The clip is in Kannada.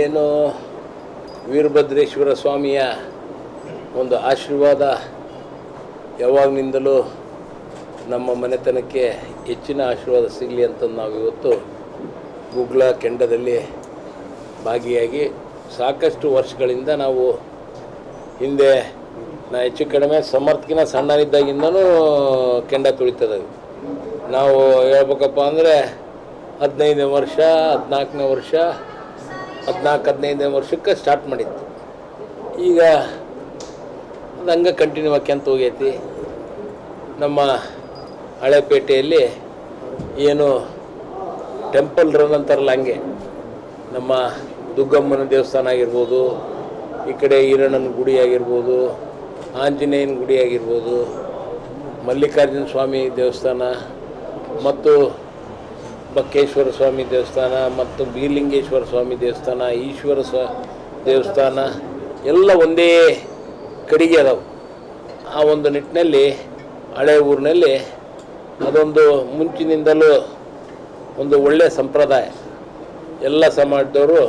ಏನು ವೀರಭದ್ರೇಶ್ವರ ಸ್ವಾಮಿಯ ಒಂದು ಆಶೀರ್ವಾದ ಯಾವಾಗಲಿಂದಲೂ ನಮ್ಮ ಮನೆತನಕ್ಕೆ ಹೆಚ್ಚಿನ ಆಶೀರ್ವಾದ ಸಿಗಲಿ ಅಂತ ನಾವು ಇವತ್ತು ಗುಗ್ಗಳ ಕೆಂಡದಲ್ಲಿ ಭಾಗಿಯಾಗಿ ಸಾಕಷ್ಟು ವರ್ಷಗಳಿಂದ ನಾವು ಹಿಂದೆ ಹೆಚ್ಚು ಕಡಿಮೆ ಸಮರ್ಥಕಿನ ಸಣ್ಣನಿದ್ದಾಗಿಂದನೂ ಕೆಂಡ ತುಳಿತದೆ. ನಾವು ಹೇಳ್ಬೇಕಪ್ಪ ಅಂದರೆ 15ನೇ ವರ್ಷ 14ನೇ ವರ್ಷ 14-15ನೇ ವರ್ಷಕ್ಕೆ ಸ್ಟಾರ್ಟ್ ಮಾಡಿತ್ತು. ಈಗ ಅದು ಹಂಗೆ ಕಂಟಿನ್ಯೂ ಆಕ್ಯಂತ ಹೋಗೈತಿ. ನಮ್ಮ ಹಳೆಪೇಟೆಯಲ್ಲಿ ಏನು ಟೆಂಪಲ್ ರನ್ ಅಂತಾರಲ್ಲ ಹಂಗೆ ನಮ್ಮ ದುಗ್ಗಮ್ಮನ ದೇವಸ್ಥಾನ ಆಗಿರ್ಬೋದು, ಈ ಕಡೆ ಈರಣ್ಣನ ಗುಡಿ ಆಗಿರ್ಬೋದು, ಆಂಜನೇಯನ ಗುಡಿ ಆಗಿರ್ಬೋದು, ಮಲ್ಲಿಕಾರ್ಜುನ ಸ್ವಾಮಿ ದೇವಸ್ಥಾನ ಮತ್ತು ಬಕ್ಕೇಶ್ವರ ಸ್ವಾಮಿ ದೇವಸ್ಥಾನ ಮತ್ತು ಬೀರಲಿಂಗೇಶ್ವರ ಸ್ವಾಮಿ ದೇವಸ್ಥಾನ, ಈಶ್ವರ ದೇವಸ್ಥಾನ ಎಲ್ಲ ಒಂದೇ ಕಡೆಗೆ ಅದಾವೆ. ಆ ಒಂದು ನಿಟ್ಟಿನಲ್ಲಿ ಹಳೆ ಊರಿನಲ್ಲಿ ಅದೊಂದು ಮುಂಚಿನಿಂದಲೂ ಒಂದು ಒಳ್ಳೆಯ ಸಂಪ್ರದಾಯ. ಎಲ್ಲ ಸಮಾಜದವರು